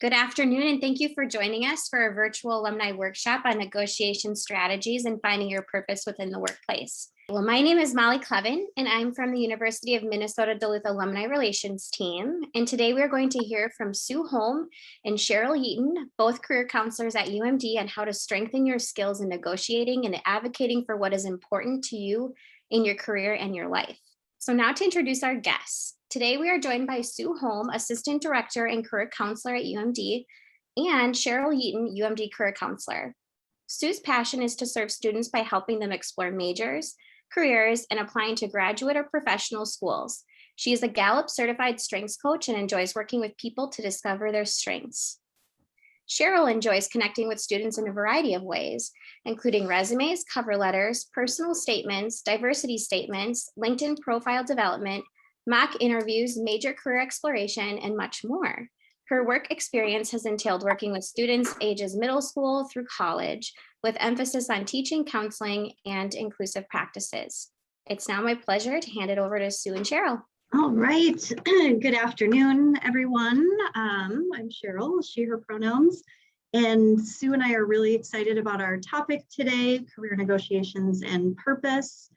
Good afternoon, and thank you for joining us for a virtual alumni workshop on negotiation strategies and finding your purpose within the workplace. Well, my name is Molly Clevin, and I'm from the University of Minnesota Duluth Alumni Relations team. And today we're going to hear from Sue Holm and Sherrill Yeaton, both career counselors at UMD, on how to strengthen your skills in negotiating and advocating for what is important to you in your career and your life. So now to introduce our guests. Today, we are joined by Sue Holm, Assistant Director and Career Counselor at UMD, and Sherrill Yeaton, UMD Career Counselor. Sue's passion is to serve students by helping them explore majors, careers, and applying to graduate or professional schools. She is a Gallup certified strengths coach and enjoys working with people to discover their strengths. Sherrill enjoys connecting with students in a variety of ways, including resumes, cover letters, personal statements, diversity statements, LinkedIn profile development, mock interviews, major career exploration, and much more. Her work experience has entailed working with students ages middle school through college, with emphasis on teaching, counseling, and inclusive practices. It's now my pleasure to hand it over to Sue and Sherrill. All right. Good afternoon, everyone. I'm Sherrill, she, her pronouns. And Sue and I are really excited about our topic today, career negotiations and purpose.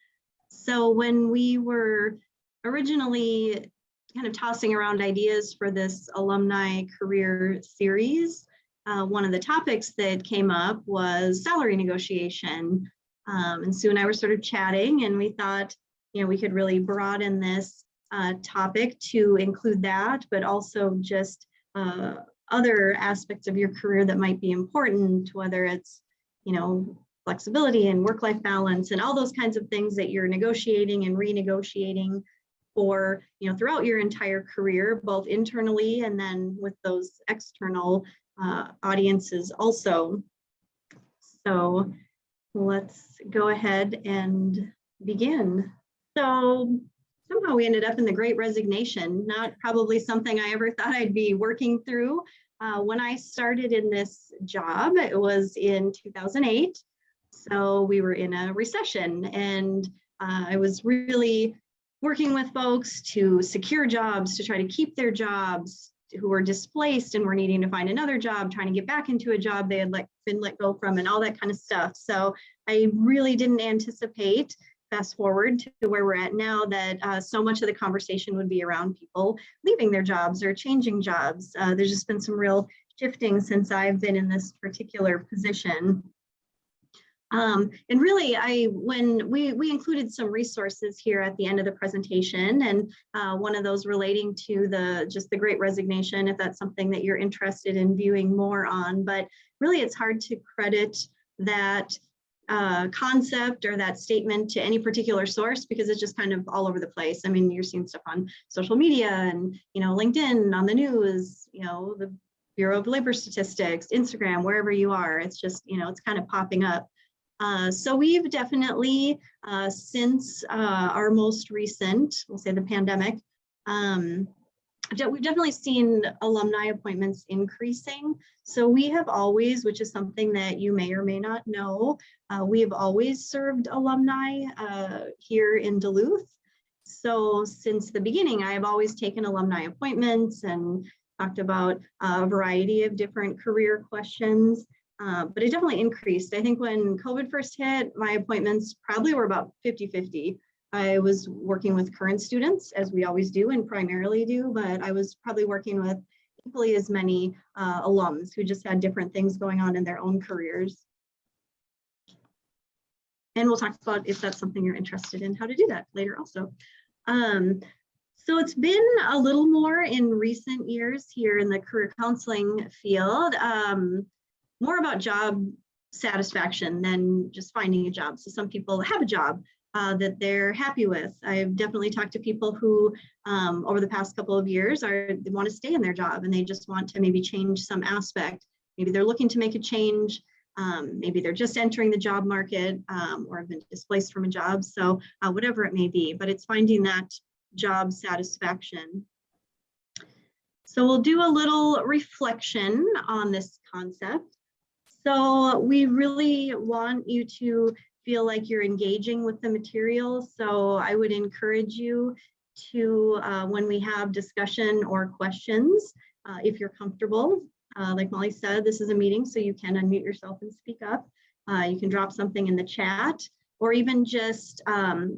So when we were originally kind of tossing around ideas for this alumni career series, one of the topics that came up was salary negotiation. And Sue and I were sort of chatting, and we thought, we could really broaden this topic to include that, but also just other aspects of your career that might be important, whether it's, flexibility and work-life balance and all those kinds of things that you're negotiating and renegotiating for, throughout your entire career, both internally and then with those external audiences also. So let's go ahead and begin. So somehow we ended up in the Great Resignation, not probably something I ever thought I'd be working through. When I started in this job, it was in 2008. So we were in a recession, and I was really working with folks to secure jobs, to try to keep their jobs, who were displaced and were needing to find another job, trying to get back into a job they had been let go from, and all that kind of stuff. So I really didn't anticipate, fast forward to where we're at now, that so much of the conversation would be around people leaving their jobs or changing jobs. There's just been some real shifting since I've been in this particular position. And really, when we included some resources here at the end of the presentation, and one of those relating to the Great Resignation, if that's something that you're interested in viewing more on. But really, it's hard to credit that concept or that statement to any particular source, because it's just kind of all over the place. I mean, you're seeing stuff on social media and, LinkedIn, on the news, the Bureau of Labor Statistics, Instagram, wherever you are, it's just, it's kind of popping up. So we've definitely, since our most recent, we'll say the pandemic, we've definitely seen alumni appointments increasing. So we have always, which is something that you may or may not know, we have always served alumni here in Duluth. So since the beginning, I have always taken alumni appointments and talked about a variety of different career questions. But it definitely increased. I think when COVID first hit, my appointments probably were about 50-50. I was working with current students, as we always do and primarily do, but I was probably working with equally as many alums who just had different things going on in their own careers. And we'll talk about, if that's something you're interested in, how to do that later also. So it's been a little more in recent years here in the career counseling field, more about job satisfaction than just finding a job. So some people have a job that they're happy with. I've definitely talked to people who over the past couple of years they want to stay in their job, and they just want to maybe change some aspect. Maybe they're looking to make a change. Maybe they're just entering the job market or have been displaced from a job. So whatever it may be, but it's finding that job satisfaction. So we'll do a little reflection on this concept. So we really want you to feel like you're engaging with the material. So I would encourage you to, when we have discussion or questions, if you're comfortable, Like Molly said, this is a meeting, so you can unmute yourself and speak up. You can drop something in the chat, or even just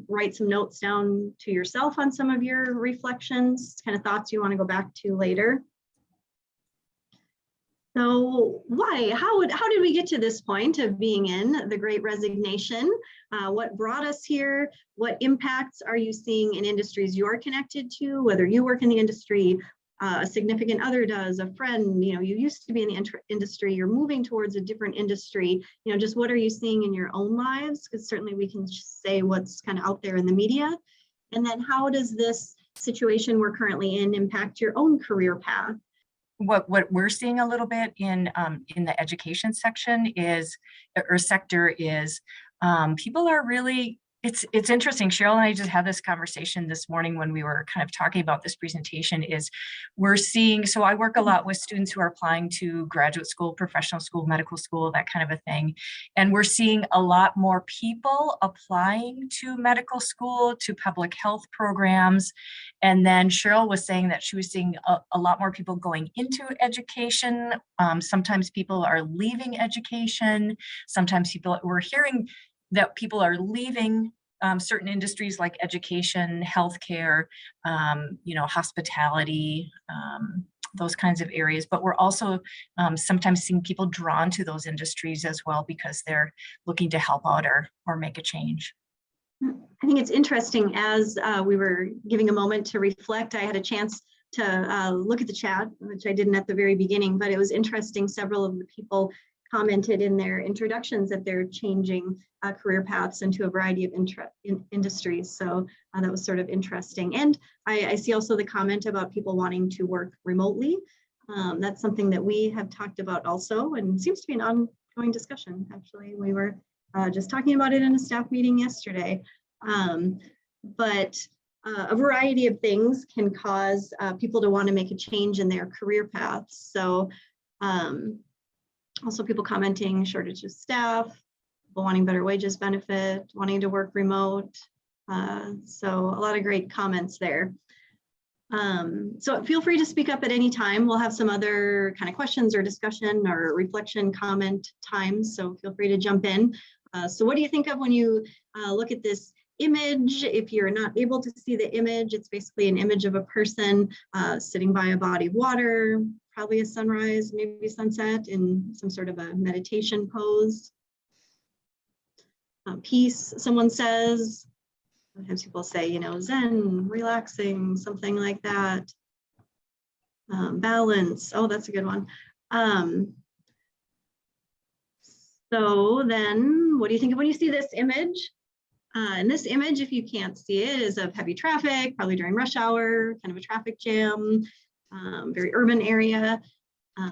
write some notes down to yourself on some of your reflections, kind of thoughts you want to go back to later. So why? How did we get to this point of being in the Great Resignation? What brought us here? What impacts are you seeing in industries you're connected to, whether you work in the industry, a significant other does, a friend, you used to be in the industry, you're moving towards a different industry, just what are you seeing in your own lives? Because certainly we can say what's kind of out there in the media. And then how does this situation we're currently in impact your own career path? What we're seeing a little bit in the education section sector is people are really, it's interesting. Sherrill and I just had this conversation this morning when we were kind of talking about this presentation. Is we're seeing, so I work a lot with students who are applying to graduate school, professional school, medical school, that kind of a thing. And we're seeing a lot more people applying to medical school, to public health programs. And then Sherrill was saying that she was seeing a lot more people going into education. Sometimes people are leaving education. Sometimes we're hearing that people are leaving certain industries like education, healthcare, hospitality, those kinds of areas. But we're also sometimes seeing people drawn to those industries as well because they're looking to help out or make a change. I think it's interesting, as we were giving a moment to reflect, I had a chance to look at the chat, which I didn't at the very beginning, but it was interesting. Several of the people commented in their introductions that they're changing career paths into a variety of industries. So that was sort of interesting. And I see also the comment about people wanting to work remotely. That's something that we have talked about also, and seems to be an ongoing discussion. Actually, we were just talking about it in a staff meeting yesterday. But a variety of things can cause people to want to make a change in their career paths. So also people commenting shortage of staff, people wanting better wages benefit, wanting to work remote. So a lot of great comments there. So feel free to speak up at any time. We'll have some other kind of questions or discussion or reflection comment times. So feel free to jump in. So what do you think of when you look at this image? If you're not able to see the image, it's basically an image of a person sitting by a body of water, probably a sunrise, maybe sunset, in some sort of a meditation pose. Peace, someone says. Sometimes people say, Zen, relaxing, something like that. Balance, oh, that's a good one. So then what do you think of when you see this image? And this image, if you can't see it, is of heavy traffic, probably during rush hour, kind of a traffic jam, very urban area. There's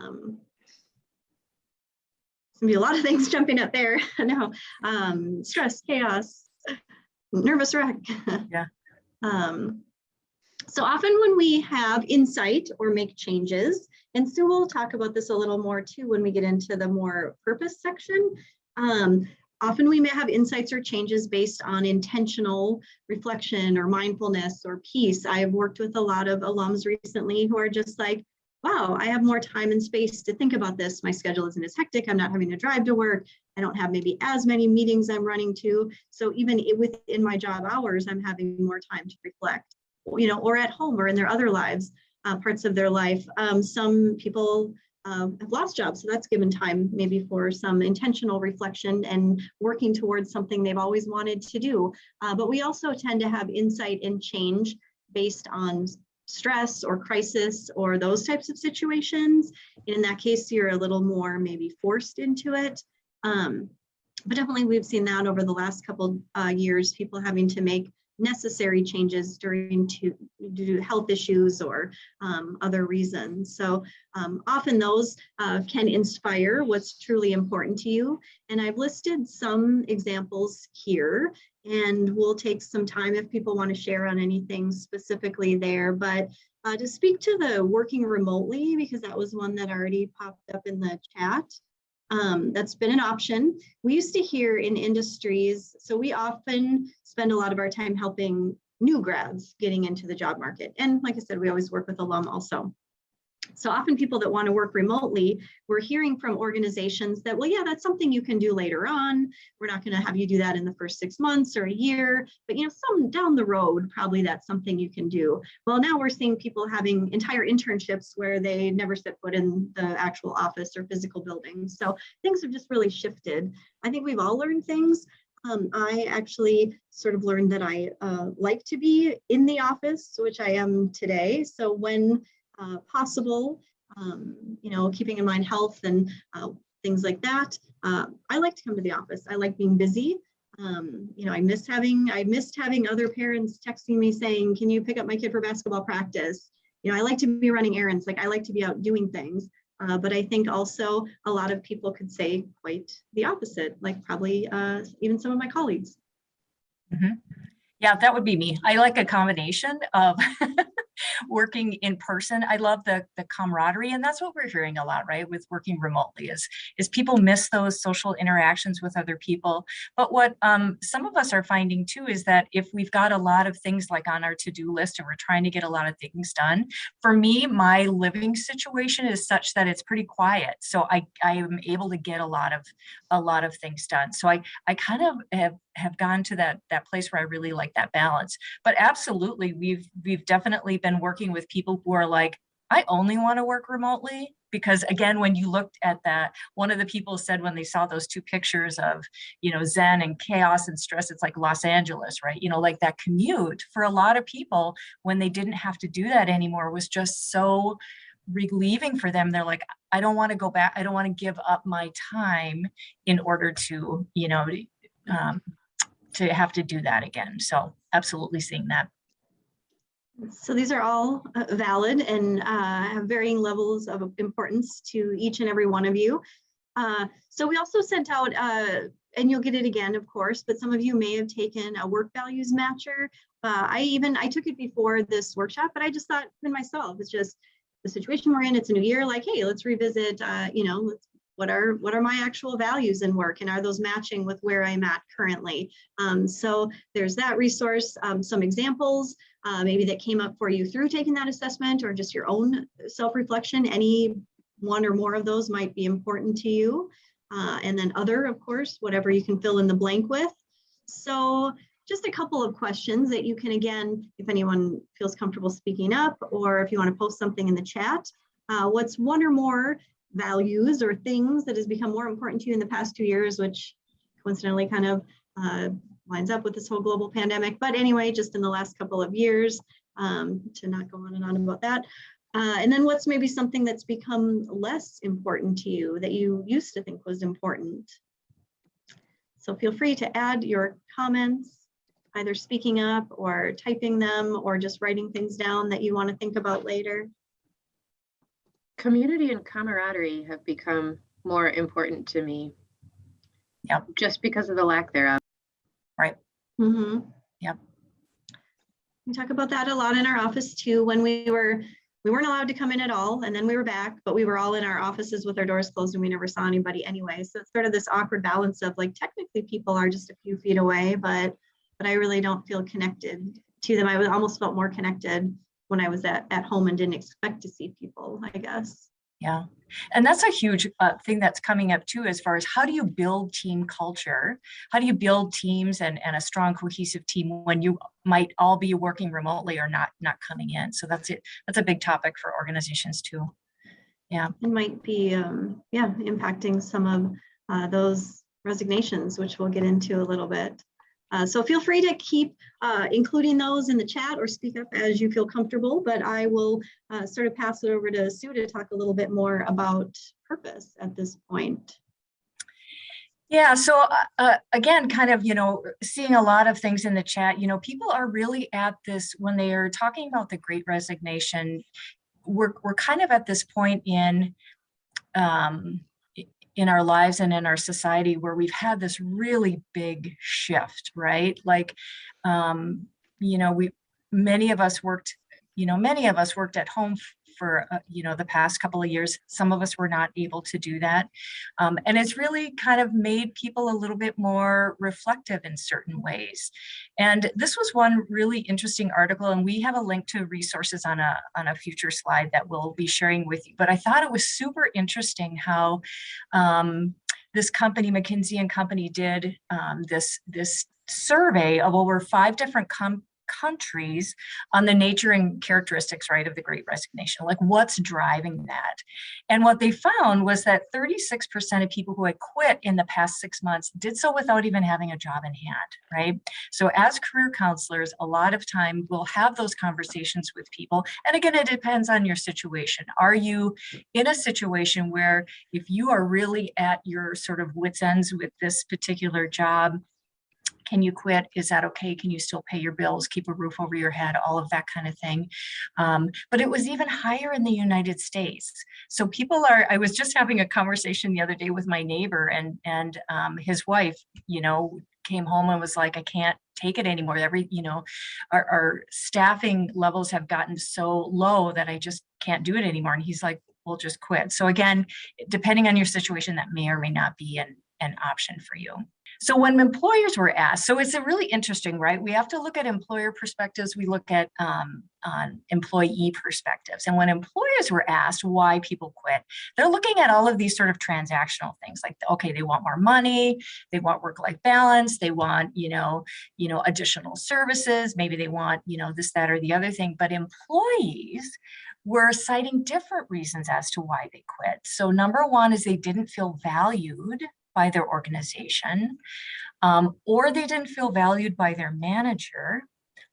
gonna be a lot of things jumping up there. No, stress, chaos, nervous wreck. Yeah. So often when we have insight or make changes, and Sue will talk about this a little more too when we get into the more purpose section. Often we may have insights or changes based on intentional reflection or mindfulness or peace. I have worked with a lot of alums recently who are just like, wow, I have more time and space to think about this. My schedule isn't as hectic. I'm not having to drive to work. I don't have maybe as many meetings I'm running to. So even within my job hours, I'm having more time to reflect, or at home or in their other lives, parts of their life. Some people have lost jobs, so that's given time maybe for some intentional reflection and working towards something they've always wanted to do. But we also tend to have insight and change based on stress or crisis or those types of situations. In that case, you're a little more maybe forced into it. But definitely we've seen that over the last couple years, people having to make necessary changes due to health issues or other reasons. So often those can inspire what's truly important to you. And I've listed some examples here, and we'll take some time if people want to share on anything specifically there. But to speak to the working remotely, because that was one that already popped up in the chat. That's been an option. We used to hear in industries, so we often spend a lot of our time helping new grads getting into the job market. And like I said, we always work with alum also. So often people that want to work remotely, we're hearing from organizations that, well, yeah, that's something you can do later on. We're not going to have you do that in the first 6 months or a year, but some down the road, probably that's something you can do. Well, now we're seeing people having entire internships where they never set foot in the actual office or physical building. So things have just really shifted. I think we've all learned things. I actually sort of learned that I like to be in the office, which I am today. So when possible, keeping in mind health and things like that. I like to come to the office. I like being busy. I missed having other parents texting me saying, "Can you pick up my kid for basketball practice?" I like to be running errands. Like I like to be out doing things. But I think also a lot of people could say quite the opposite, like probably even some of my colleagues. Mhm. Yeah, that would be me. I like a combination of working in person. I love the camaraderie, and that's what we're hearing a lot, right? With working remotely is people miss those social interactions with other people. But what some of us are finding too is that if we've got a lot of things like on our to-do list and we're trying to get a lot of things done, for me, my living situation is such that it's pretty quiet. So I am able to get a lot of things done. So I kind of have gone to that place where I really like that balance. But absolutely, we've definitely been working with people who are like, I only want to work remotely. Because again, when you looked at that, one of the people said when they saw those two pictures of, Zen and chaos and stress, it's like Los Angeles, right? Like that commute for a lot of people when they didn't have to do that anymore was just so relieving for them. They're like, I don't want to go back. I don't want to give up my time in order to, to have to do that again. So absolutely seeing that. So these are all valid and have varying levels of importance to each and every one of you. So we also sent out, and you'll get it again, of course, but some of you may have taken a work values matcher. I took it before this workshop, but I just thought in myself, it's just the situation we're in, it's a new year, like, hey, let's revisit, what are my actual values in work, and are those matching with where I'm at currently? So there's that resource, some examples maybe that came up for you through taking that assessment, or just your own self-reflection. Any one or more of those might be important to you. And then other, of course, whatever you can fill in the blank with. So just a couple of questions that you can, again, if anyone feels comfortable speaking up, or if you want to post something in the chat, what's one or more values or things that has become more important to you in the past 2 years, which coincidentally kind of lines up with this whole global pandemic. But anyway, just in the last couple of years, to not go on and on about that. And then what's maybe something that's become less important to you that you used to think was important? So feel free to add your comments, either speaking up or typing them, or just writing things down that you want to think about later. Community and camaraderie have become more important to me. Yep. Just because of the lack thereof. Right. Mm-hmm. Yep. We talk about that a lot in our office too. When we weren't allowed to come in at all, and then we were back, but we were all in our offices with our doors closed and we never saw anybody anyway. So it's sort of this awkward balance of like, technically people are just a few feet away, but I really don't feel connected to them. I almost felt more connected when I was at home and didn't expect to see people, I guess. Yeah. And that's a huge thing that's coming up too, as far as how do you build team culture? How do you build teams and a strong cohesive team when you might all be working remotely or not coming in? So that's it. That's a big topic for organizations too. Yeah. It might be, impacting some of those resignations, which we'll get into a little bit. So feel free to keep including those in the chat or speak up as you feel comfortable, but I will sort of pass it over to Sue to talk a little bit more about purpose at this point. Yeah, so again, kind of, seeing a lot of things in the chat, people are really at this, when they are talking about the Great Resignation, we're kind of at this point in our lives and in our society where we've had this really big shift, right? Like, many of us worked at home for, the past couple of years. Some of us were not able to do that. And it's really kind of made people a little bit more reflective in certain ways. And this was one really interesting article, and we have a link to resources on a future slide that we'll be sharing with you. But I thought it was super interesting how this company, McKinsey and Company, did this survey of over 5 different countries on the nature and characteristics, right, of the Great Resignation, like what's driving that. And what they found was that 36% of people who had quit in the past 6 months did so without even having a job in hand, right? So as career counselors, a lot of time we'll have those conversations with people. And again, it depends on your situation. Are you in a situation where if you are really at your sort of wit's ends with this particular job, can you quit? Is that okay? Can you still pay your bills, keep a roof over your head, all of that kind of thing? But it was even higher in the United States. So I was just having a conversation the other day with my neighbor, and his wife, came home and was like, I can't take it anymore. Our staffing levels have gotten so low that I just can't do it anymore. And he's like, we'll just quit. So again, depending on your situation, that may or may not be an option for you. So when employers were asked, so it's a really interesting, right? We have to look at employer perspectives. We look at on employee perspectives. And when employers were asked why people quit, they're looking at all of these sort of transactional things like, okay, they want more money, they want work-life balance, they want, additional services, maybe they want, this, that, or the other thing. But employees were citing different reasons as to why they quit. So number one is they didn't feel valued by their organization, or they didn't feel valued by their manager,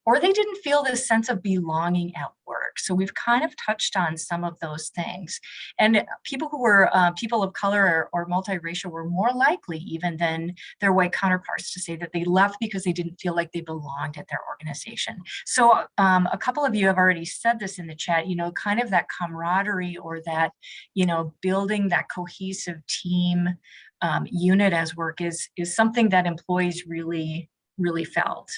or they didn't feel this sense of belonging at work. So we've kind of touched on some of those things. And people who were people of color or multiracial were more likely even than their white counterparts to say that they left because they didn't feel like they belonged at their organization. So a couple of you have already said this in the chat, kind of that camaraderie or that, building that cohesive team unit as work is something that employees really, really felt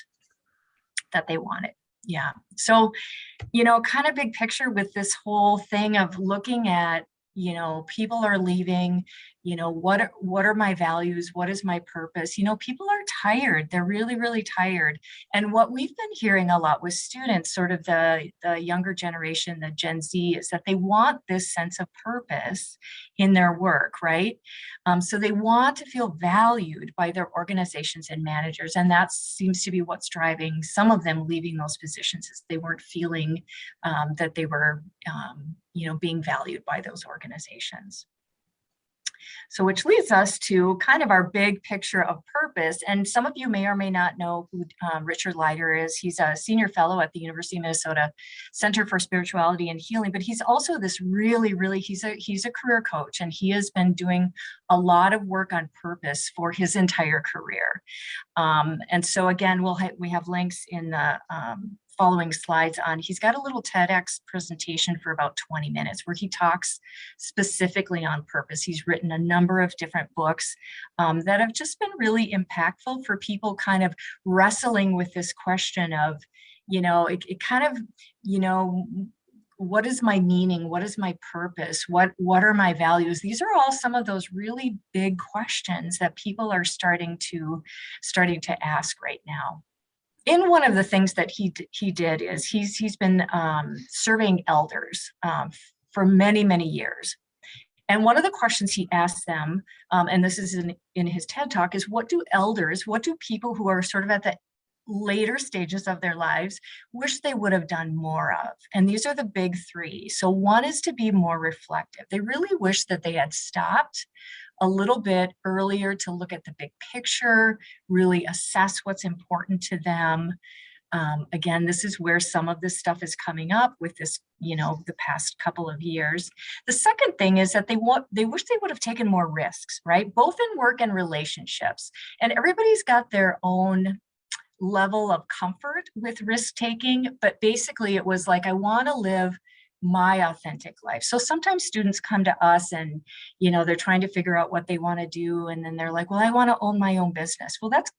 that they wanted. Yeah. So, kind of big picture with this whole thing of looking at, people are leaving, what are my values? What is my purpose? People are tired. They're really, really tired. And what we've been hearing a lot with students, sort of the younger generation, the Gen Z, is that they want this sense of purpose in their work, right? So they want to feel valued by their organizations and managers. And that seems to be what's driving some of them leaving those positions, is they weren't feeling that they were, being valued by those organizations. So which leads us to kind of our big picture of purpose. And some of you may or may not know who Richard Leiter is. He's a senior fellow at the University of Minnesota Center for Spirituality and Healing, but he's also this really, really, he's a career coach, and he has been doing a lot of work on purpose for his entire career. And so again, we have links in the following slides on. He's got a little TEDx presentation for about 20 minutes where he talks specifically on purpose. He's written a number of different books that have just been really impactful for people kind of wrestling with this question of, it kind of, what is my meaning? What is my purpose? What are my values? These are all some of those really big questions that people are starting to ask right now. In one of the things that he did is he's been surveying elders for many, many years. And one of the questions he asked them, and this is in his TED Talk, is what do people who are sort of at the later stages of their lives wish they would have done more of? And these are the big 3. So one is to be more reflective. They really wish that they had stopped a little bit earlier to look at the big picture, really assess what's important to them. Again, this is where some of this stuff is coming up with this, the past couple of years. The second thing is that they wish they would have taken more risks, right? Both in work and relationships. And everybody's got their own level of comfort with risk taking, but basically it was like, I want to live my authentic life. So sometimes students come to us and, they're trying to figure out what they want to do. And then they're like, well, I want to own my own business. Well, that's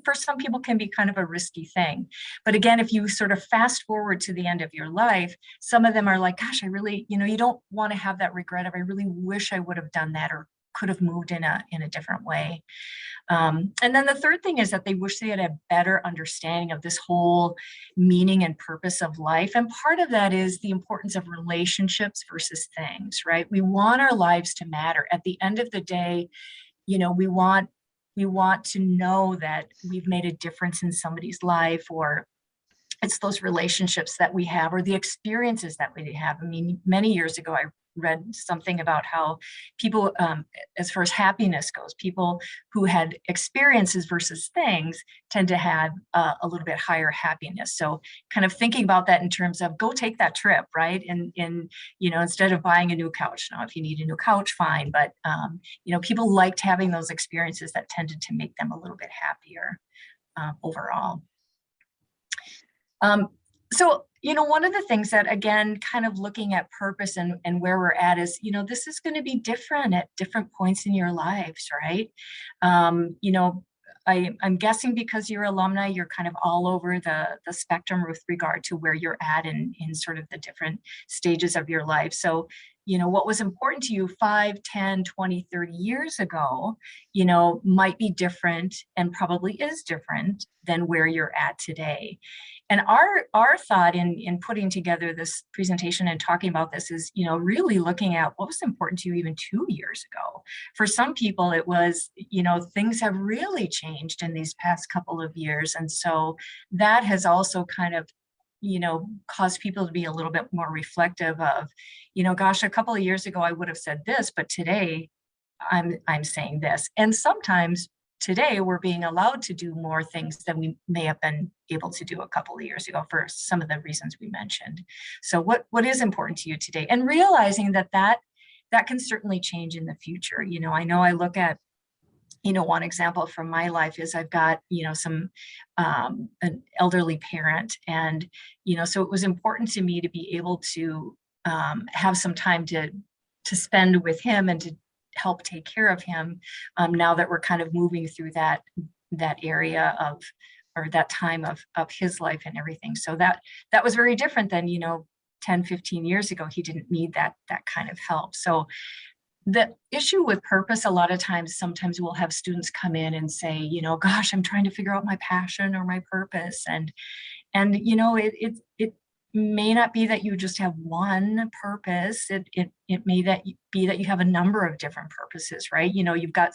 for some people can be kind of a risky thing. But again, if you sort of fast forward to the end of your life, some of them are like, gosh, I really, you don't want to have that regret of, I really wish I would have done that or could have moved in a different way. And then the third thing is that they wish they had a better understanding of this whole meaning and purpose of life. And part of that is the importance of relationships versus things, right? We want our lives to matter. At the end of the day, we want to know that we've made a difference in somebody's life, or it's those relationships that we have or the experiences that we have. I mean, many years ago, I read something about how people, as far as happiness goes, people who had experiences versus things tend to have a little bit higher happiness. So kind of thinking about that in terms of go take that trip, right? And instead of buying a new couch. Now, if you need a new couch, fine. But, people liked having those experiences that tended to make them a little bit happier overall. So, one of the things that, again, kind of looking at purpose and where we're at is, this is going to be different at different points in your lives, right? I'm guessing because you're alumni, you're kind of all over the spectrum with regard to where you're at in sort of the different stages of your life. So, what was important to you 5, 10, 20, 30 years ago, might be different and probably is different than where you're at today. And our thought in putting together this presentation and talking about this is, really looking at what was important to you even 2 years ago. For some people, it was, things have really changed in these past couple of years. And so that has also kind of, caused people to be a little bit more reflective of, gosh, a couple of years ago, I would have said this, but today I'm saying this. And sometimes today we're being allowed to do more things than we may have been able to do a couple of years ago for some of the reasons we mentioned. So what is important to you today? And realizing that can certainly change in the future. I know I look at, one example from my life is I've got, an elderly parent, and, so it was important to me to be able to have some time to spend with him and to help take care of him now that we're kind of moving through that area of, or that time of his life and everything. So that was very different than, 10, 15 years ago. He didn't need that kind of help. So the issue with purpose, a lot of times, sometimes we'll have students come in and say, gosh, I'm trying to figure out my passion or my purpose. And it may not be that you just have one purpose. It may be that you have a number of different purposes, right? You've got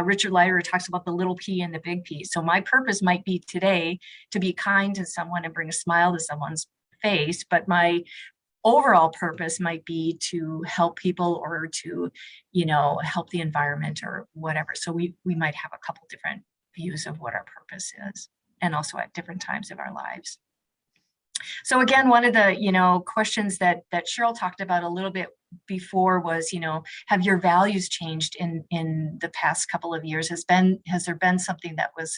Richard Leiter talks about the little P and the big P. So my purpose might be today to be kind to someone and bring a smile to someone's face, but my overall purpose might be to help people or to, help the environment or whatever. So we might have a couple different views of what our purpose is, and also at different times of our lives. So again, one of the, questions that Sherrill talked about a little bit before was, have your values changed in the past couple of years? Has there been something that was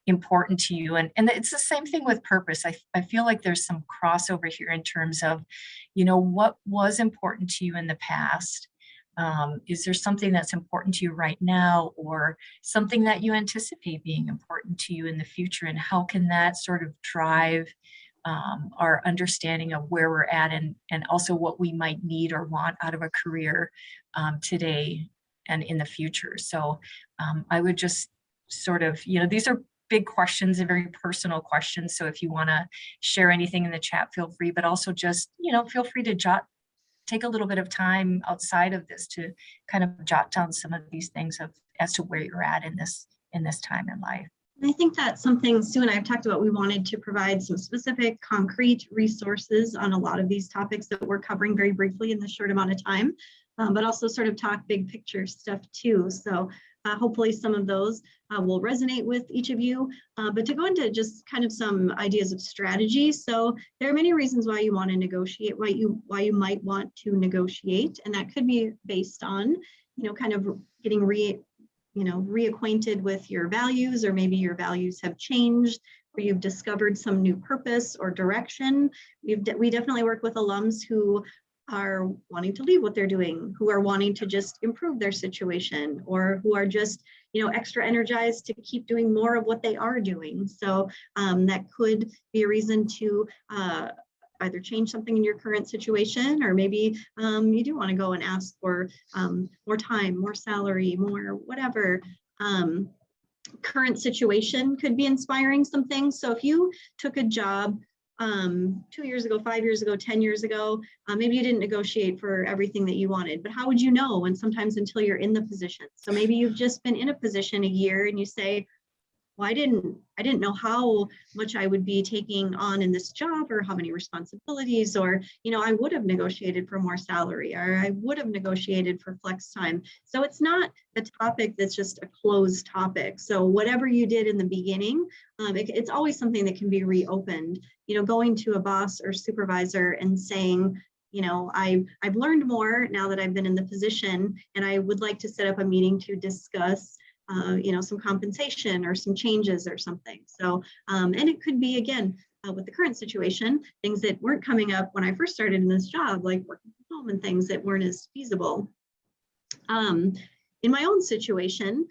important to you? And it's the same thing with purpose. I feel like there's some crossover here in terms of, what was important to you in the past? Is there something that's important to you right now, or something that you anticipate being important to you in the future? And how can that sort of drive our understanding of where we're at, and also what we might need or want out of a career today and in the future. So I would just sort of, these are big questions and very personal questions. So if you want to share anything in the chat, feel free, but also just, feel free to take a little bit of time outside of this to kind of jot down some of these things as to where you're at in this time in life. I think that's something Sue and I have talked about. We wanted to provide some specific, concrete resources on a lot of these topics that we're covering very briefly in this short amount of time, but also sort of talk big picture stuff too. So hopefully some of those will resonate with each of you, but to go into just kind of some ideas of strategy. So there are many reasons why you want to negotiate, why you might want to negotiate, and that could be based on, kind of getting reacquainted with your values, or maybe your values have changed, or you've discovered some new purpose or direction. We definitely work with alums who are wanting to leave what they're doing, who are wanting to just improve their situation, or who are just, extra energized to keep doing more of what they are doing. So that could be a reason to either change something in your current situation, or maybe you do want to go and ask for more time, more salary, more whatever. Current situation could be inspiring some things. So if you took a job 2 years ago, 5 years ago, 10 years ago, maybe you didn't negotiate for everything that you wanted, but how would you know? And sometimes until you're in the position. So maybe you've just been in a position a year and you say, well, I didn't know how much I would be taking on in this job, or how many responsibilities, or, I would have negotiated for more salary, or I would have negotiated for flex time. So it's not a topic that's just a closed topic. So whatever you did in the beginning, it's always something that can be reopened. Going to a boss or supervisor and saying, I've learned more now that I've been in the position, and I would like to set up a meeting to discuss some compensation or some changes or something. So, and it could be, again, with the current situation, things that weren't coming up when I first started in this job, like working from home and things that weren't as feasible. In my own situation,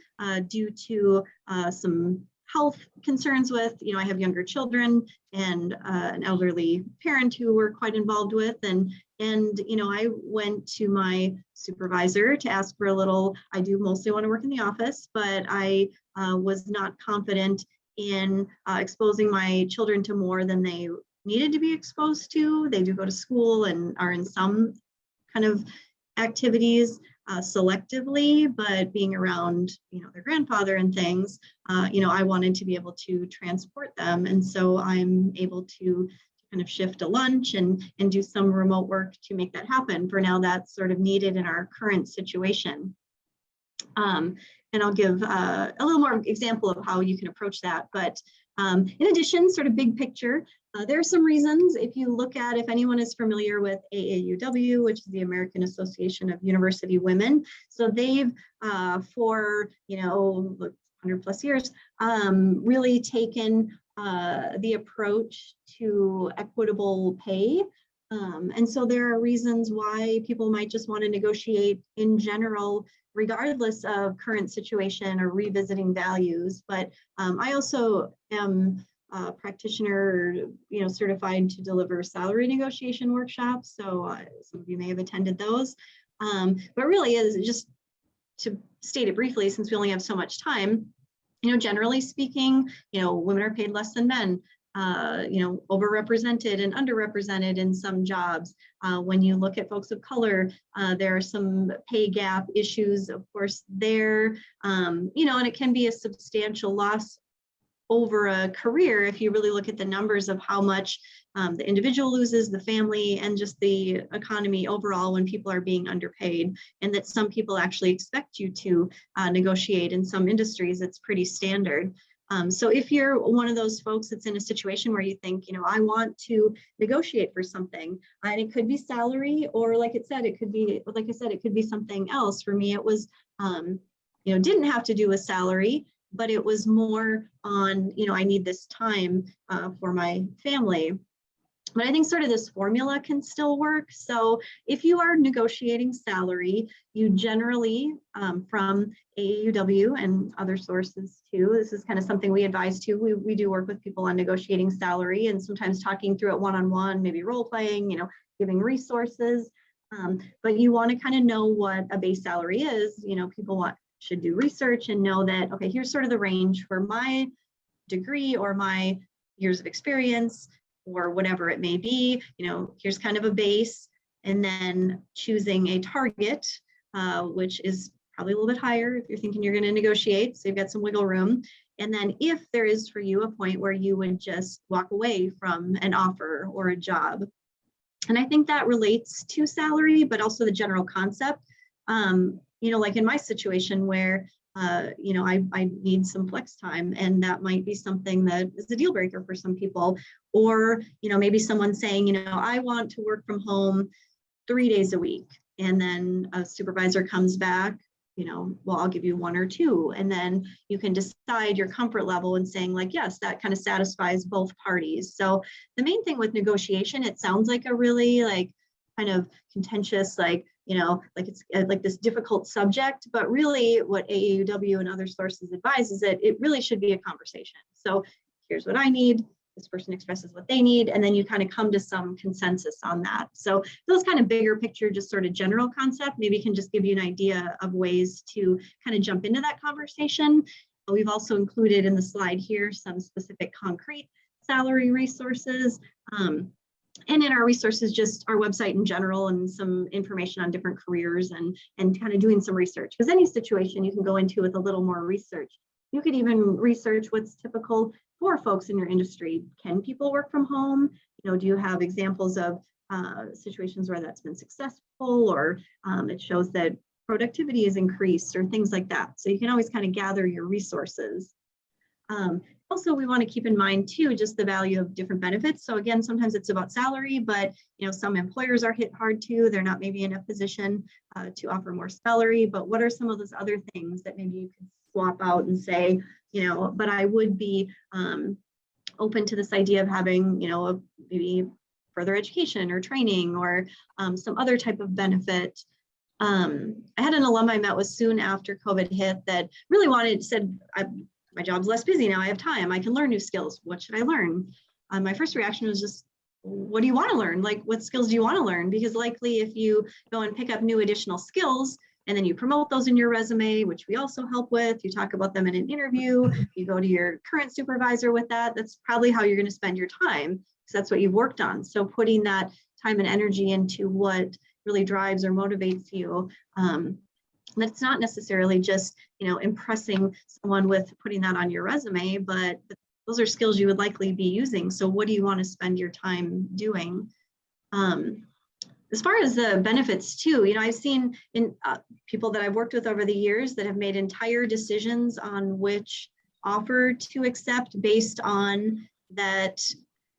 due to some health concerns with, I have younger children and an elderly parent who we're quite involved with. And I went to my supervisor to ask for a little, I do mostly want to work in the office, but I was not confident in exposing my children to more than they needed to be exposed to. They do go to school and are in some kind of activities selectively, but being around, their grandfather and things, I wanted to be able to transport them. And so I'm able to kind of shift a lunch and do some remote work to make that happen. For now, that's sort of needed in our current situation. And I'll give a little more example of how you can approach that. But in addition, sort of big picture, there are some reasons. If you look at, if anyone is familiar with AAUW, which is the American Association of University Women, so they've for 100 plus years really taken the approach to equitable pay. And so there are reasons why people might just want to negotiate in general, regardless of current situation or revisiting values. But I also am a practitioner, certified to deliver salary negotiation workshops. So some of you may have attended those. But really, is just to state it briefly, since we only have so much time, generally speaking, women are paid less than men. Overrepresented and underrepresented in some jobs. When you look at folks of color, there are some pay gap issues, of course, there, and it can be a substantial loss over a career if you really look at the numbers of how much the individual loses, the family, and just the economy overall when people are being underpaid, and that some people actually expect you to negotiate. In some industries, it's pretty standard. So if you're one of those folks that's in a situation where you think, I want to negotiate for something, and it could be salary, or like I said, it could be something else. For me, it was, didn't have to do with salary, but it was more on, I need this time for my family. But I think sort of this formula can still work. So if you are negotiating salary, you generally, from AAUW and other sources too, this is kind of something we advise too. We do work with people on negotiating salary, and sometimes talking through it one-on-one, maybe role playing, giving resources. But you want to kind of know what a base salary is. People should do research and know that, okay, here's sort of the range for my degree or my years of experience, or whatever it may be. Here's kind of a base, and then choosing a target, which is probably a little bit higher if you're thinking you're going to negotiate, so you've got some wiggle room. And then if there is for you a point where you would just walk away from an offer or a job. And I think that relates to salary, but also the general concept. Like in my situation where I need some flex time, and that might be something that is a deal breaker for some people. Or, maybe someone saying, I want to work from home 3 days a week. And then a supervisor comes back, well, I'll give you 1 or 2. And then you can decide your comfort level and saying like, yes, that kind of satisfies both parties. So the main thing with negotiation, it sounds like a really kind of contentious, like, like it's like this difficult subject, but really what AAUW and other sources advise is that it really should be a conversation. So here's what I need, this person expresses what they need, and then you kind of come to some consensus on that. So those kind of bigger picture, just sort of general concept, maybe can just give you an idea of ways to kind of jump into that conversation. We've also included in the slide here some specific concrete salary resources. And in our resources, just our website in general and some information on different careers and kind of doing some research. Because any situation you can go into with a little more research. You could even research what's typical for folks in your industry. Can people work from home? Do you have examples of situations where that's been successful, or it shows that productivity is increased, or things like that. So you can always kind of gather your resources. Also, we want to keep in mind too, just the value of different benefits. So again, sometimes it's about salary, but some employers are hit hard too. They're not maybe in a position to offer more salary, but what are some of those other things that maybe you could swap out and say, but I would be open to this idea of having, maybe further education or training or some other type of benefit. I had an alum I met with soon after COVID hit that really said, my job's less busy now, I have time, I can learn new skills. What should I learn? My first reaction was just, what do you want to learn? Like, what skills do you want to learn? Because likely if you go and pick up new additional skills and then you promote those in your resume, which we also help with, you talk about them in an interview, you go to your current supervisor with that, that's probably how you're going to spend your time, because that's what you've worked on. So putting that time and energy into what really drives or motivates you. That's not necessarily just, impressing someone with putting that on your resume, but those are skills you would likely be using. So what do you want to spend your time doing? As far as the benefits too, I've seen in people that I've worked with over the years that have made entire decisions on which offer to accept based on that,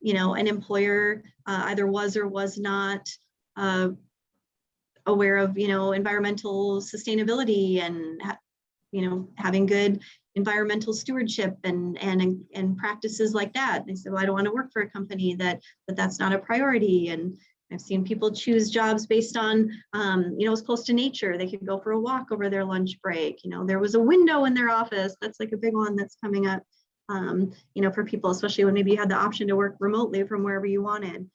an employer either was or was not aware of, environmental sustainability and, having good environmental stewardship and practices like that. They said, well, I don't want to work for a company that's not a priority. And I've seen people choose jobs based on, it's close to nature. They could go for a walk over their lunch break. There was a window in their office. That's like a big one that's coming up, for people, especially when maybe you had the option to work remotely from wherever you wanted.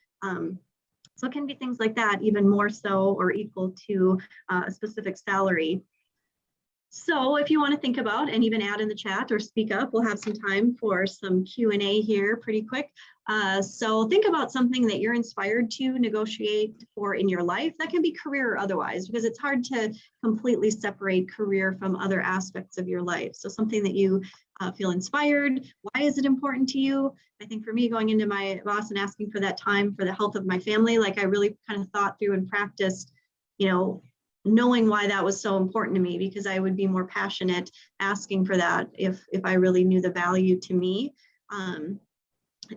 So it can be things like that, even more so or equal to a specific salary. So if you want to think about and even add in the chat or speak up, we'll have some time for some Q&A here pretty quick. So think about something that you're inspired to negotiate for in your life. That can be career or otherwise, because it's hard to completely separate career from other aspects of your life. So something that you feel inspired. Why is it important to you? I think for me, going into my boss and asking for that time for the health of my family, like I really kind of thought through and practiced, knowing why that was so important to me, because I would be more passionate asking for that if I really knew the value to me. And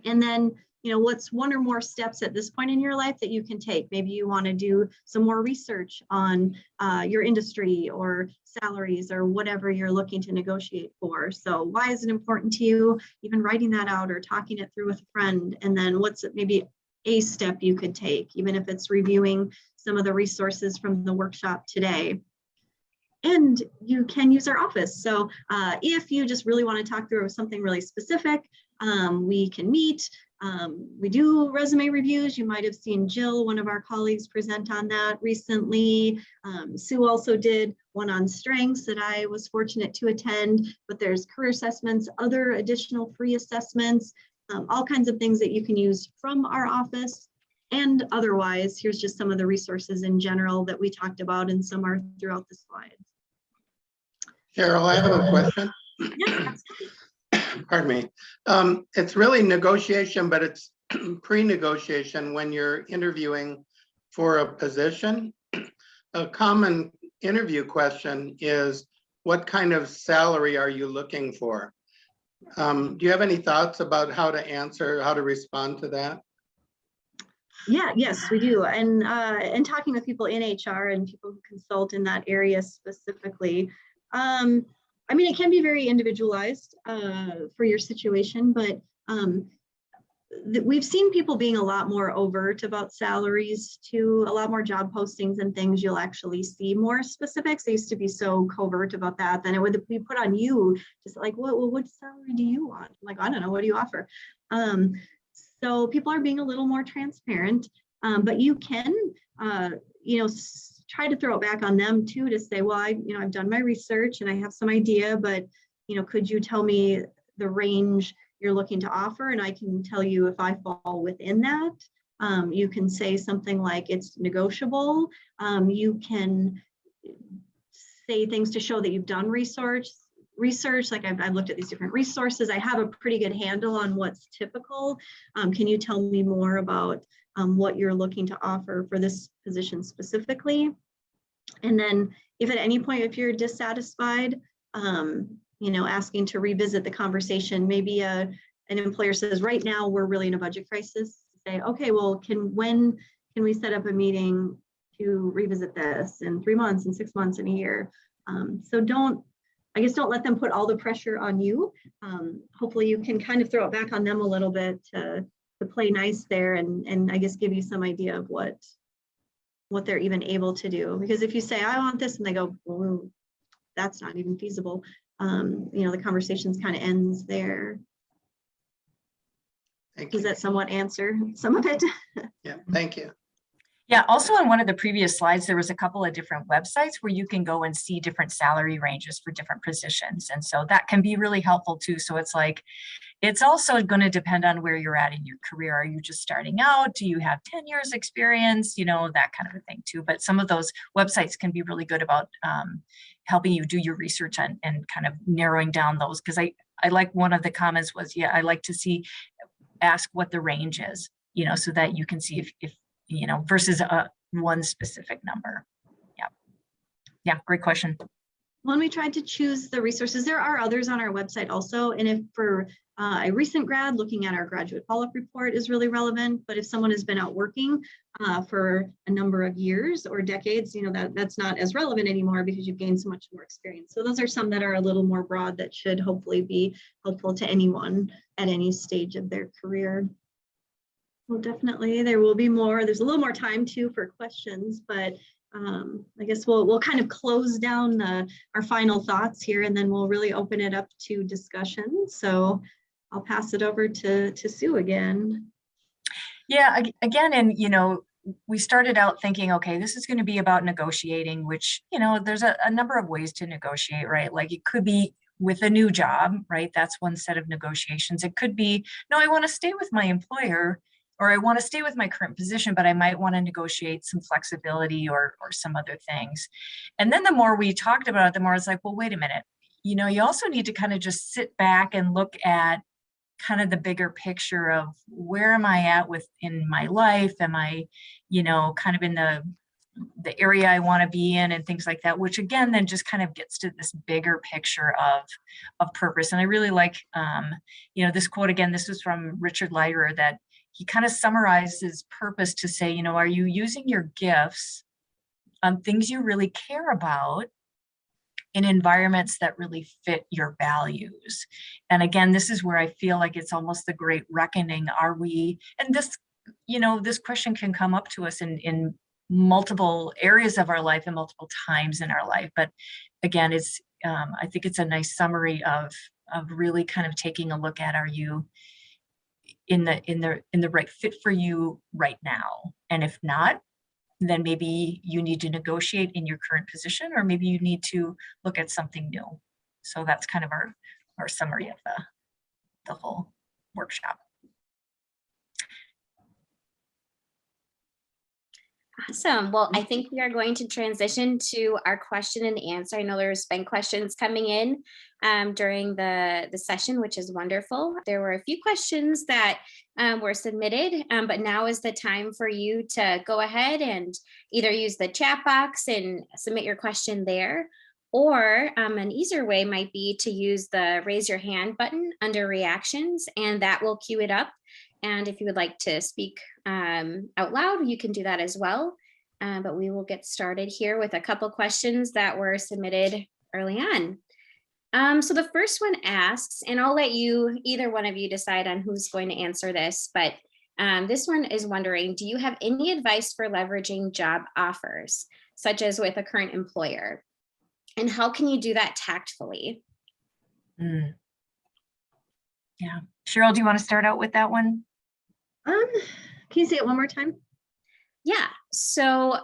then, what's one or more steps at this point in your life that you can take? Maybe you want to do some more research on your industry or salaries or whatever you're looking to negotiate for. So why is it important to you? Even writing that out or talking it through with a friend. And then what's maybe a step you could take, even if it's reviewing some of the resources from the workshop today. And you can use our office. So if you just really want to talk through something really specific, we can meet. We do resume reviews. You might have seen Jill, one of our colleagues, present on that recently. Sue also did one on strengths that I was fortunate to attend, but there's career assessments, other additional free assessments, all kinds of things that you can use from our office. And otherwise, here's just some of the resources in general that we talked about, and some are throughout the slides. Sherrill, I have a question. Yeah, Pardon me. It's really negotiation, but it's pre-negotiation when you're interviewing for a position. A common interview question is, what kind of salary are you looking for? Do you have any thoughts about how to answer, how to respond to that? Yeah, yes, we do. And talking with people in HR and people who consult in that area specifically, I mean, it can be very individualized for your situation, but we've seen people being a lot more overt about salaries too. A lot more job postings and things, you'll actually see more specifics. They used to be so covert about that. Then it would be put on you, just like, well, what salary do you want? I'm like, I don't know, what do you offer? So people are being a little more transparent, but you can, try to throw it back on them too, to say, well, I've done my research and I have some idea, but, could you tell me the range you're looking to offer, and I can tell you if I fall within that. You can say something like it's negotiable. You can say things to show that you've done research. Like I've looked at these different resources. I have a pretty good handle on what's typical. Can you tell me more about what you're looking to offer for this position specifically? And then if at any point, if you're dissatisfied, asking to revisit the conversation. Maybe an employer says, right now we're really in a budget crisis. Say, okay, well, when can we set up a meeting to revisit this in 3 months, in 6 months, in a year? So don't let them put all the pressure on you. Hopefully you can kind of throw it back on them a little bit to play nice there, and I guess give you some idea of what they're even able to do. Because if you say, I want this, and they go, well, that's not even feasible. The conversations kind of ends there. Thank you. Does that somewhat answer some of it? Yeah, thank you. Yeah, also on one of the previous slides, there was a couple of different websites where you can go and see different salary ranges for different positions. And so that can be really helpful too. So it's like, it's also going to depend on where you're at in your career. Are you just starting out? Do you have 10 years experience? That kind of a thing too. But some of those websites can be really good about helping you do your research and kind of narrowing down those. Because I like one of the comments was, yeah, I like to ask what the range is, so that you can see if versus one specific number. Yeah, great question. When we tried to choose the resources, there are others on our website also. And if for a recent grad, looking at our graduate follow-up report is really relevant. But if someone has been out working for a number of years or decades, that's not as relevant anymore because you've gained so much more experience. So those are some that are a little more broad that should hopefully be helpful to anyone at any stage of their career. Well, definitely there will be more. There's a little more time too for questions, but I guess we'll kind of close down our final thoughts here, and then we'll really open it up to discussion. So I'll pass it over to Sue again. Yeah, again, and we started out thinking, okay, this is going to be about negotiating, which there's a number of ways to negotiate, right? Like it could be with a new job, right? That's one set of negotiations. It could be, no, I want to stay with my employer, or I want to stay with my current position, but I might want to negotiate some flexibility or some other things. And then the more we talked about it, the more it's like, well, wait a minute. You also need to kind of just sit back and look at kind of the bigger picture of where am I at in my life? Am I, kind of in the area I want to be in and things like that, which again, then just kind of gets to this bigger picture of purpose. And I really like, this quote again, this was from Richard Leiter, that he kind of summarizes purpose to say, are you using your gifts on things you really care about in environments that really fit your values? And again, this is where I feel like it's almost the great reckoning. Are we, and this, this question can come up to us in multiple areas of our life and multiple times in our life. But again, it's, I think it's a nice summary of really kind of taking a look at, are you in the right fit for you right now? And if not, then maybe you need to negotiate in your current position, or maybe you need to look at something new. So that's kind of our summary of the whole workshop. Awesome. Well, I think we are going to transition to our question and answer. I know there's been questions coming in during the session, which is wonderful. There were a few questions that were submitted, but now is the time for you to go ahead and either use the chat box and submit your question there, or an easier way might be to use the raise your hand button under reactions, and that will queue it up. And if you would like to speak out loud, you can do that as well. But we will get started here with a couple questions that were submitted early on. So the first one asks, and I'll let you, either one of you, decide on who's going to answer this, but this one is wondering, do you have any advice for leveraging job offers, such as with a current employer? And how can you do that tactfully? Yeah. Sherrill, do you want to start out with that one? Can you say it one more time? Yeah. So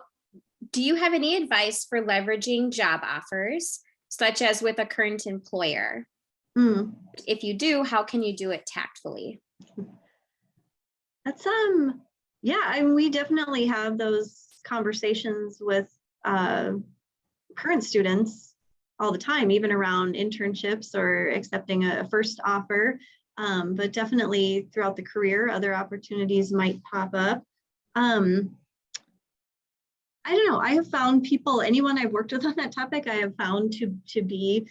do you have any advice for leveraging job offers, such as with a current employer? If you do, how can you do it tactfully? That's yeah, I mean, we definitely have those conversations with current students all the time, even around internships or accepting a first offer. But definitely throughout the career, other opportunities might pop up. I don't know. I have found people, anyone I've worked with on that topic, I have found to be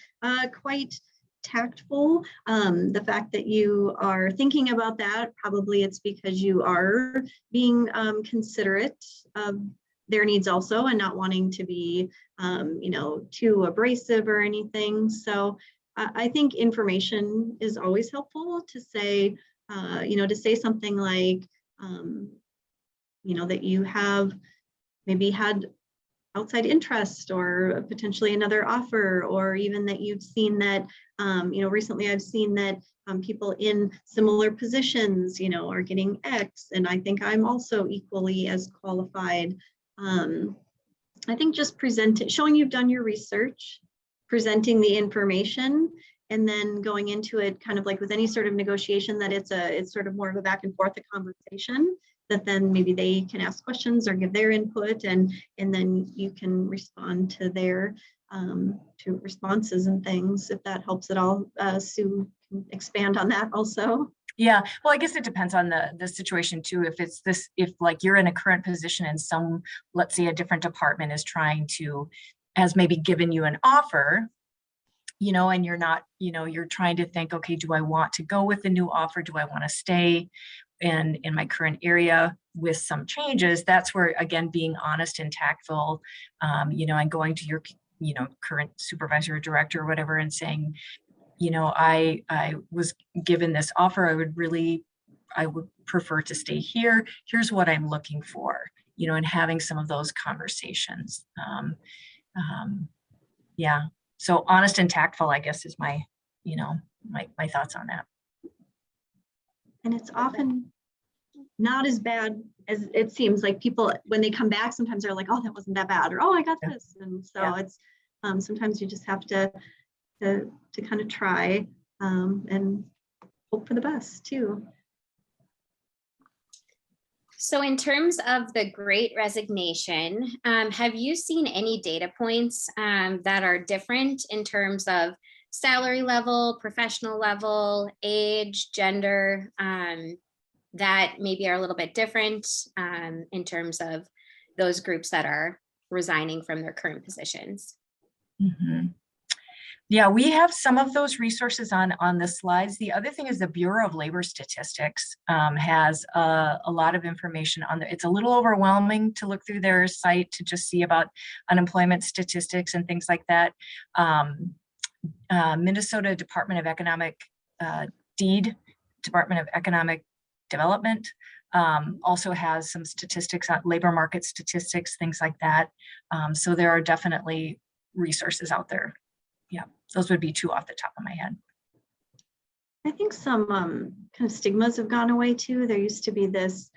quite tactful. The fact that you are thinking about that, probably it's because you are being considerate of their needs also, and not wanting to be, too abrasive or anything. So I think information is always helpful to say, to say something like, that you have maybe had outside interest or potentially another offer, or even that you've seen that, recently I've seen that people in similar positions, are getting X, and I think I'm also equally as qualified. I think just showing you've done your research, presenting the information, and then going into it kind of like with any sort of negotiation, that it's sort of more of a back and forth, a conversation, that then maybe they can ask questions or give their input, and then you can respond to their to responses and things, if that helps at all. Sue can expand on that also. Yeah, well, I guess it depends on the situation too. If like you're in a current position and let's say a different department has maybe given you an offer, and you're not, you're trying to think, okay, do I want to go with the new offer? Do I want to stay in my current area with some changes? That's where, again, being honest and tactful, and going to your, current supervisor or director or whatever, and saying, I was given this offer. I would prefer to stay here. Here's what I'm looking for, and having some of those conversations. Yeah. So honest and tactful, I guess, is my thoughts on that. And it's often not as bad as it seems. Like people, when they come back, sometimes they're like, oh, that wasn't that bad, or oh, I got this. And so it's sometimes you just have to kind of try and hope for the best too. So in terms of the Great Resignation, have you seen any data points that are different in terms of salary level, professional level, age, gender, that maybe are a little bit different in terms of those groups that are resigning from their current positions? Mm-hmm. Yeah, we have some of those resources on the slides. The other thing is the Bureau of Labor Statistics has a lot of information on there. It's a little overwhelming to look through their site to just see about unemployment statistics and things like that. Minnesota Department of Economic Department of Economic Development also has some statistics on labor market statistics, things like that. So there are definitely resources out there. Yeah, those would be two off the top of my head. I think some kind of stigmas have gone away too. There used to be this,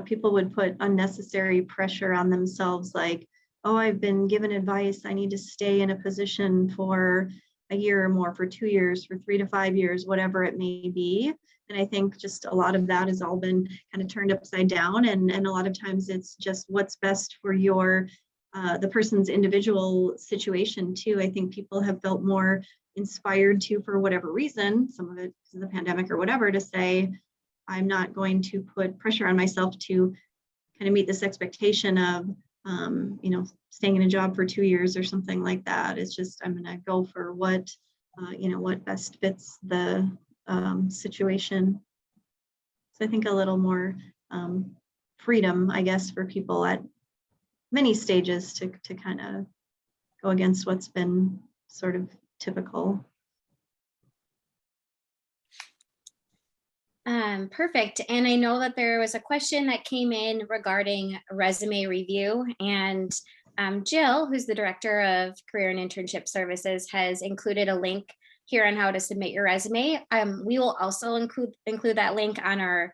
people would put unnecessary pressure on themselves, like, oh, I've been given advice, I need to stay in a position for a year or more, for 2 years, for 3 to 5 years, whatever it may be. And I think just a lot of that has all been kind of turned upside down. And a lot of times it's just what's best for the person's individual situation too. I think people have felt more inspired to, for whatever reason, some of it because of the pandemic or whatever, to say, I'm not going to put pressure on myself to kind of meet this expectation of, staying in a job for 2 years or something like that. It's just, I'm going to go for what best fits the situation. So I think a little more freedom, I guess, for people at many stages to kind of go against what's been sort of typical. Perfect. And I know that there was a question that came in regarding resume review, and Jill, who's the Director of Career and Internship Services, has included a link here on how to submit your resume. We will also include that link on our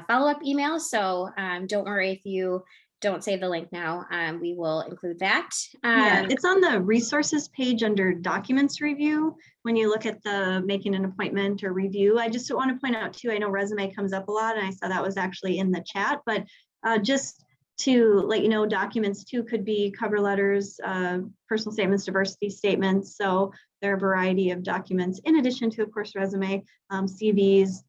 follow-up email. So don't worry if you don't save the link now. We will include that. Yeah, it's on the resources page under documents review. When you look at the making an appointment or review, I just want to point out too, I know resume comes up a lot and I saw that was actually in the chat, but just to let you know, documents too could be cover letters, personal statements, diversity statements. So there are a variety of documents in addition to, of course, resume, CVs.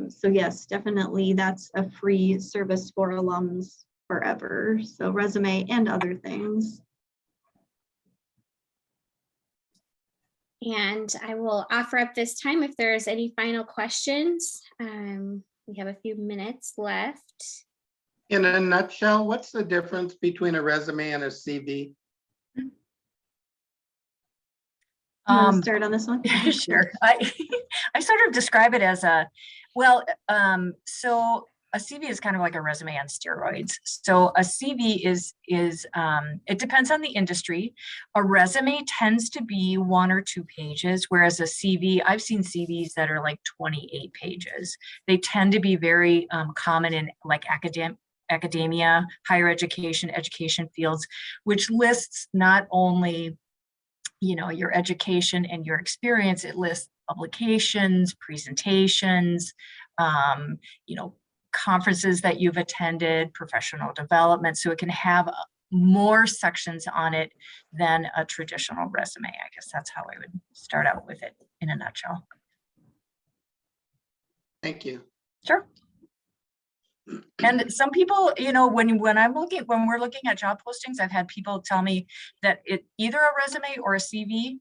So yes, definitely that's a free service for alums forever. So resume and other things. And I will offer up this time if there's any final questions. We have a few minutes left. In a nutshell, what's the difference between a resume and a CV? You want to start on this one? Sure. I sort of describe it as so a CV is kind of like a resume on steroids. So a CV is it depends on the industry. A resume tends to be 1 or 2 pages, whereas a CV, I've seen CVs that are like 28 pages. They tend to be very common in like academia, higher education fields, which lists not only, you know, your education and your experience, it lists publications, presentations, you know, conferences that you've attended, professional development. So it can have more sections on it than a traditional resume. I guess that's how I would start out with it in a nutshell. Thank you. Sure. And some people, you know, when we're looking at job postings, I've had people tell me that it either a resume or a CV.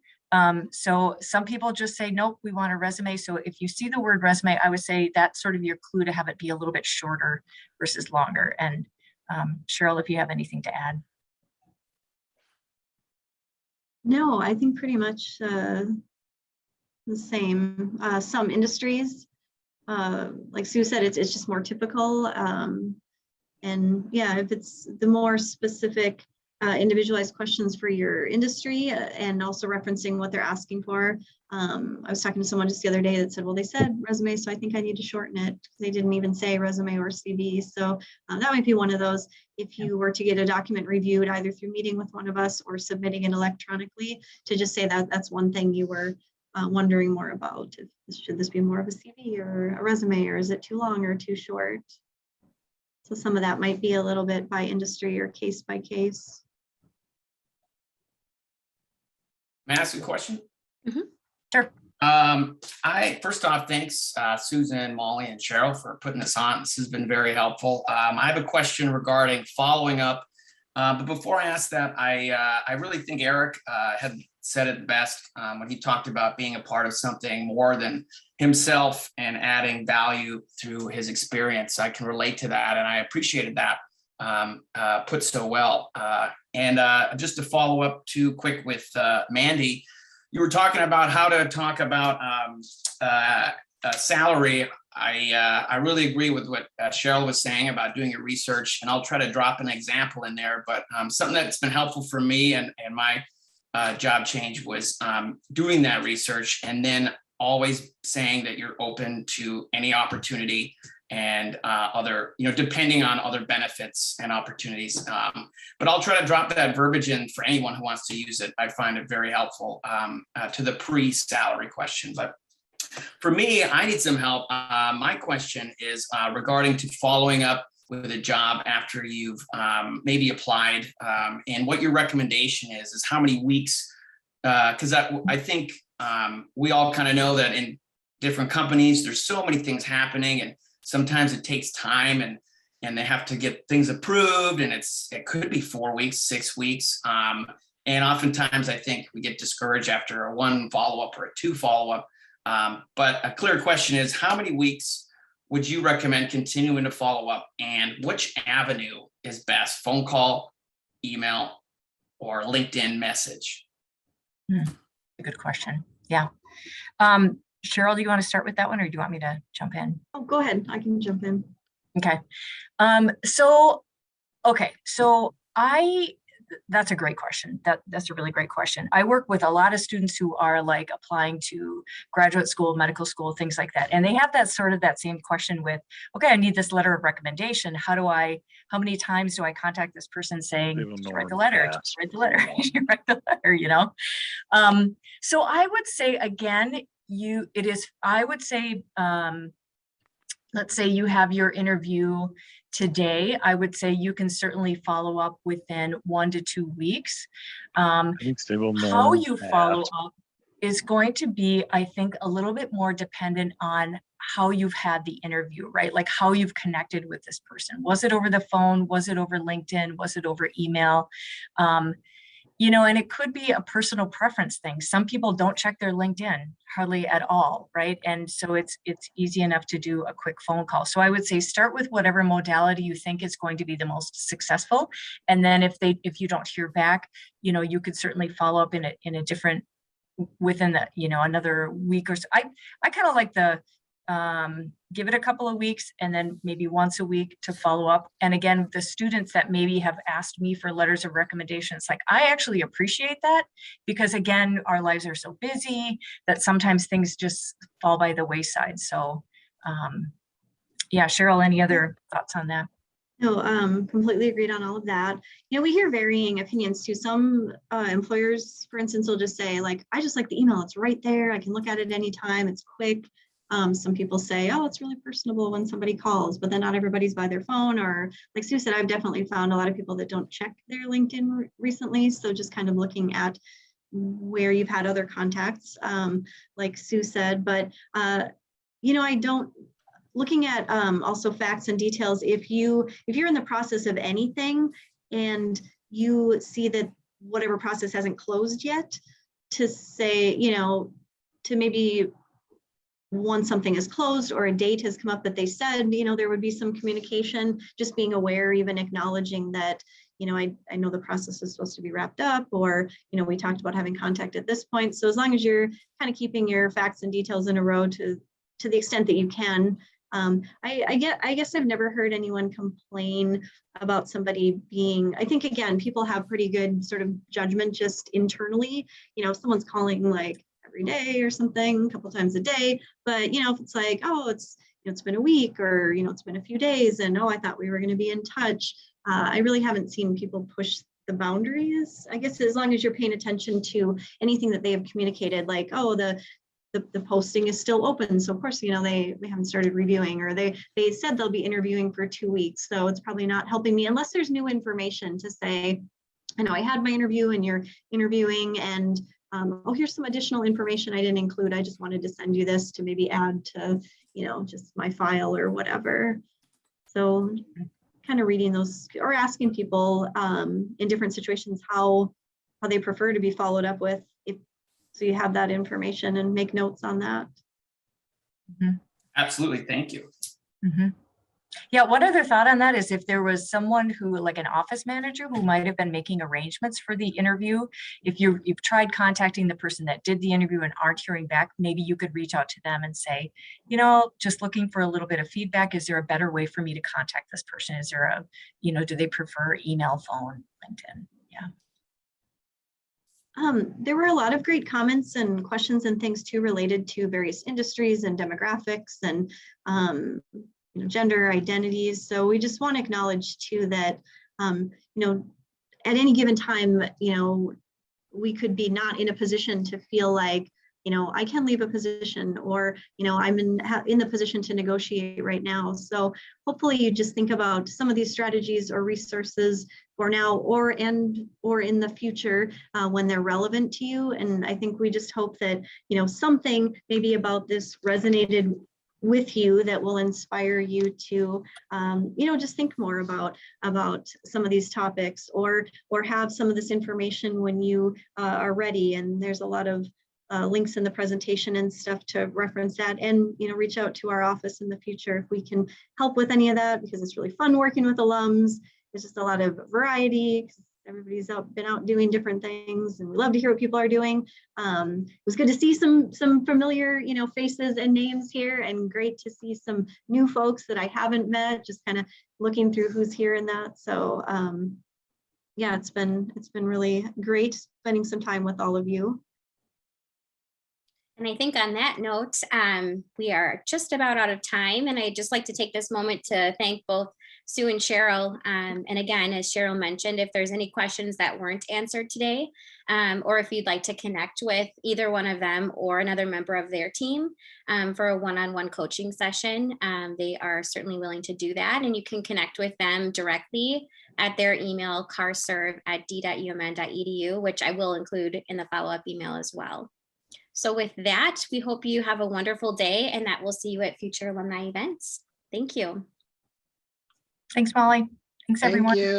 So some people just say, nope, we want a resume. So if you see the word resume, I would say that's sort of your clue to have it be a little bit shorter versus longer. And Sherrill, if you have anything to add. No, I think pretty much the same. Some industries, like Sue said, it's just more typical. And yeah, if it's the more specific, individualized questions for your industry and also referencing what they're asking for. I was talking to someone just the other day that said, well, they said resume, so I think I need to shorten it. They didn't even say resume or CV. So that might be one of those. If you were to get a document reviewed either through meeting with one of us or submitting it electronically, to just say that that's one thing you were wondering more about. Should this be more of a CV or a resume, or is it too long or too short? So some of that might be a little bit by industry or case by case. May I ask a question? Mm-hmm. Sure. First off, thanks, Susan, Molly, and Sherrill for putting this on. This has been very helpful. I have a question regarding following up. But before I ask that, I really think Eric had said it best when he talked about being a part of something more than himself and adding value through his experience. I can relate to that, and I appreciated that put so well. And just to follow up too quick with Mandy, you were talking about how to talk about salary. I really agree with what Sherrill was saying about doing your research, and I'll try to drop an example in there. But something that's been helpful for me and my job change was doing that research and then always saying that you're open to any opportunity and other, you know, depending on other benefits and opportunities. But I'll try to drop that verbiage in for anyone who wants to use it. I find it very helpful to the pre-salary question. But for me, I need some help. My question is regarding to following up with a job after you've maybe applied, and what your recommendation is how many weeks, because I think we all kind of know that in different companies, there's so many things happening, and sometimes it takes time and they have to get things approved, and it could be 4 weeks, 6 weeks. And oftentimes I think we get discouraged after a 1 follow-up or a 2 follow-up. But a clear question is, how many weeks would you recommend continuing to follow up, and which avenue is best? Phone call, email, or LinkedIn message? A good question. Yeah. Sherrill, do you want to start with that one or do you want me to jump in? Oh, go ahead. I can jump in. Okay. That's a great question. That's a really great question. I work with a lot of students who are like applying to graduate school, medical school, things like that. And they have that same question with, okay, I need this letter of recommendation. How many times do I contact this person saying, just write the letter, just write the letter, you write the letter, you know? So I would say, again, let's say you have your interview today, I would say you can certainly follow up within 1 to 2 weeks. How you follow up is going to be, I think, a little bit more dependent on how you've had the interview, right? Like how you've connected with this person. Was it over the phone? Was it over LinkedIn? Was it over email? You know, and it could be a personal preference thing. Some people don't check their LinkedIn hardly at all, right? And so it's easy enough to do a quick phone call. So I would say start with whatever modality you think is going to be the most successful. And then if you don't hear back, you know, you could certainly follow up in a different, within the, you know, another week or so. I kind of like the give it a couple of weeks and then maybe once a week to follow up. And again, the students that maybe have asked me for letters of recommendations, like I actually appreciate that because again, our lives are so busy that sometimes things just fall by the wayside. So yeah, Sherrill, any other thoughts on that? No, completely agreed on all of that. You know, we hear varying opinions too. Some employers, for instance, will just say like, I just like the email, it's right there. I can look at it anytime, it's quick. Some people say, oh, it's really personable when somebody calls, but then not everybody's by their phone. Or like Sue said, I've definitely found a lot of people that don't check their LinkedIn recently. So just kind of looking at where you've had other contacts, like Sue said, but you know, looking at also facts and details, if you're in the process of anything and you see that whatever process hasn't closed yet, to say, you know, to maybe once something is closed or a date has come up that they said, you know, there would be some communication, just being aware, even acknowledging that, you know, I know the process is supposed to be wrapped up, or, you know, we talked about having contact at this point. So as long as you're kind of keeping your facts and details in a row to the extent that you can, I guess I've never heard anyone complain about somebody being, I think, again, people have pretty good sort of judgment just internally, you know, if someone's calling like every day or something, a couple times a day, but, you know, if it's like, oh, it's been a week, or, you know, it's been a few days, and, oh, I thought we were going to be in touch. I really haven't seen people push the boundaries, I guess, as long as you're paying attention to anything that they have communicated, like, oh, the posting is still open. So of course, you know, they haven't started reviewing, or they said they'll be interviewing for 2 weeks. So it's probably not helping me unless there's new information to say, I know I had my interview and you're interviewing, and oh, here's some additional information I didn't include. I just wanted to send you this to maybe add to, you know, just my file or whatever. So kind of reading those or asking people in different situations how they prefer to be followed up with, so you have that information and make notes on that. Mm-hmm. Absolutely, thank you. Mm-hmm. Yeah, one other thought on that is if there was someone who, like an office manager, who might have been making arrangements for the interview, if you've tried contacting the person that did the interview and aren't hearing back, maybe you could reach out to them and say, you know, just looking for a little bit of feedback. Is there a better way for me to contact this person? Is there a, you know, do they prefer email, phone, LinkedIn? Yeah. There were a lot of great comments and questions and things too related to various industries and demographics and you know, gender identities. So we just want to acknowledge too that you know, at any given time, you know, we could be not in a position to feel like, you know, I can leave a position, or, you know, I'm in the position to negotiate right now. So hopefully you just think about some of these strategies or resources for now or in the future when they're relevant to you. And I think we just hope that, you know, something maybe about this resonated with you that will inspire you to, you know, just think more about some of these topics, or have some of this information when you are ready. And there's a lot of links in the presentation and stuff to reference that, and, you know, reach out to our office in the future if we can help with any of that, because it's really fun working with alums. There's just a lot of variety. Everybody's been out doing different things, and we love to hear what people are doing. It was good to see some familiar, faces and names here, and great to see some new folks that I haven't met, just kind of looking through who's here and that. So yeah, it's been really great spending some time with all of you. And I think on that note, we are just about out of time. And I'd just like to take this moment to thank both Sue and Sherrill. And again, as Sherrill mentioned, if there's any questions that weren't answered today, or if you'd like to connect with either one of them or another member of their team for a one-on-one coaching session, they are certainly willing to do that. And you can connect with them directly at their email, carserve@d.umn.edu, which I will include in the follow-up email as well. So with that, we hope you have a wonderful day and that we'll see you at future alumni events. Thank you. Thanks, Molly. Thanks, everyone. Thank you.